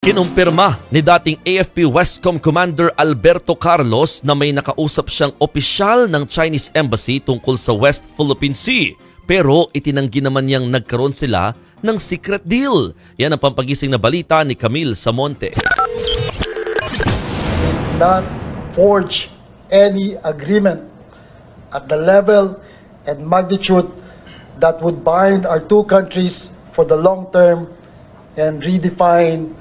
Kinumpirma ni dating AFP Westcom Commander Alberto Carlos na may nakausap siyang opisyal ng Chinese Embassy tungkol sa West Philippine Sea. Pero itinanggi naman niyang nagkaroon sila ng secret deal. Yan ang pampagising na balita ni Camille Samonte. Not forge any agreement at the level and magnitude that would bind our two countries for the long term and redefine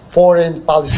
foreign policy.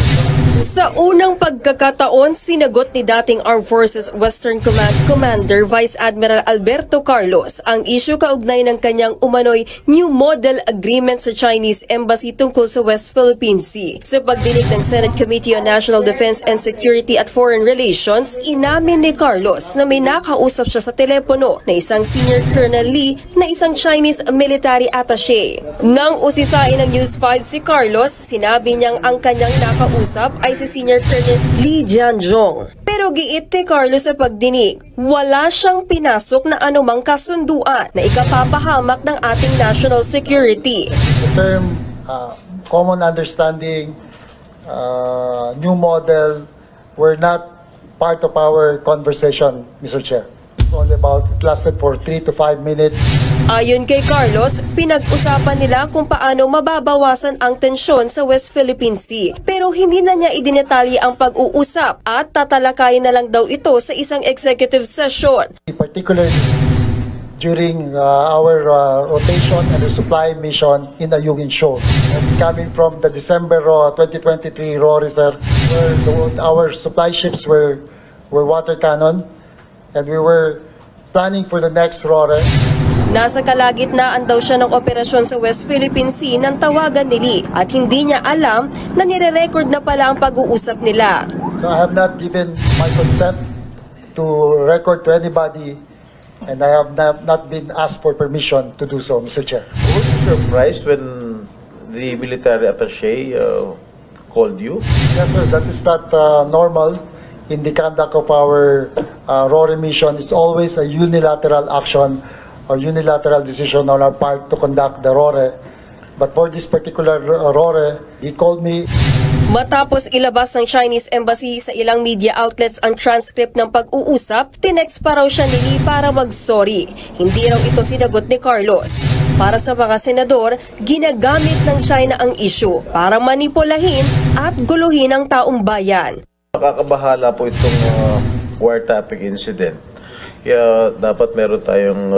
Sa unang pagkakataon, sinagot ni dating Armed Forces Western Command Commander Vice Admiral Alberto Carlos ang isyu kaugnay ng kanyang umano'y New Model Agreement sa Chinese Embassy tungkol sa West Philippine Sea. Sa pagdinig ng Senate Committee on National Defense and Security at Foreign Relations, inamin ni Carlos na may nakausap siya sa telepono na isang Senior Colonel Lee na isang Chinese military attaché. Nang usisain ng News 5 si Carlos, sinabi niyang ang kanyang nakausap ay si Senior Colonel Lee Jianzhong. Pero giit ni Carlos sa pagdinig, wala siyang pinasok na anumang kasunduan na ikapapahamak ng ating national security. The term common understanding, new model, were not part of our conversation, Mr. Chair. It's all about, it lasted for 3 to 5 minutes. Ayon kay Carlos, pinag-usapan nila kung paano mababawasan ang tensyon sa West Philippine Sea. Pero hindi na niya idinetalye ang pag-uusap at tatalakayin na lang daw ito sa isang executive session. Particularly during our rotation and resupply mission in Ayungin Shoal. And coming from the December 2023 RORE, sir, where our supply ships were water cannon, and we were planning for the next RORE. Nasa kalagitnaan daw siya ng operasyon sa West Philippine Sea nang tawagan ni Lee at hindi niya alam na nire-record na pala ang pag-uusap nila. So I have not given my consent to record to anybody and I have not been asked for permission to do so, Mr. Chair. Were you surprised when the military attaché called you? Yes, sir. That is not normal in the conduct of our RORE mission. It's always a unilateral action or unilateral decision on our part to conduct the RORE. But for this particular RORE, he called me. Matapos ilabas ng Chinese Embassy sa ilang media outlets ang transcript ng pag-uusap, tinext pa raw siya ni Lee para mag-sorry. Hindi raw ito sinagot ni Carlos. Para sa mga senador, ginagamit ng China ang issue para manipulahin at guluhin ang taong bayan. Nakakabahala po itong wiretapping incident. Kaya dapat meron tayong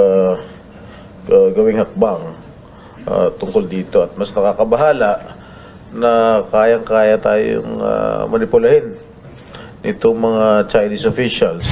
gawing hakbang tungkol dito. At mas nakakabahala na kayang-kaya tayong manipulahin nitong mga Chinese officials.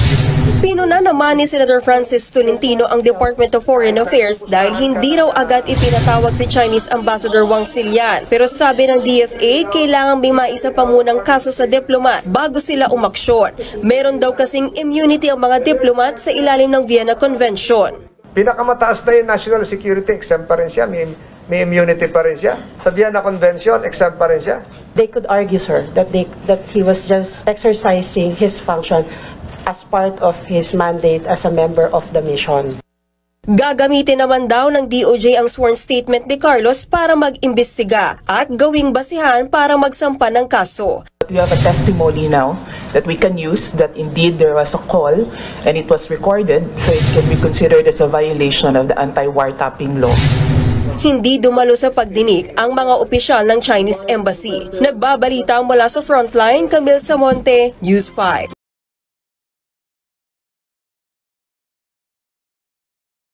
Pinuna naman ni Senator Francis Tolentino ang Department of Foreign Affairs dahil hindi raw agad ipinatawag si Chinese Ambassador Wang Xilian. Pero sabi ng DFA, kailangan may maisa pa munang kaso sa diplomat bago sila umaksyon. Meron daw kasing immunity ang mga diplomat sa ilalim ng Vienna Convention. Pinakamataas na yung national security, exempt pa rin siya, may immunity pa rin siya. Sa Vienna Convention, exempt pa rin siya. They could argue, sir, that he was just exercising his function as part of his mandate as a member of the mission. Gagamitin naman daw ng DOJ ang sworn statement ni Carlos para mag-imbestiga at gawing basihan para magsampa ng kaso. We have a testimony now that we can use that indeed there was a call and it was recorded, so it can be considered as a violation of the anti-wiretapping law. Hindi dumalo sa pagdinig ang mga opisyal ng Chinese Embassy. Nagbabalita mula sa Frontline, Camille Samonte, News 5.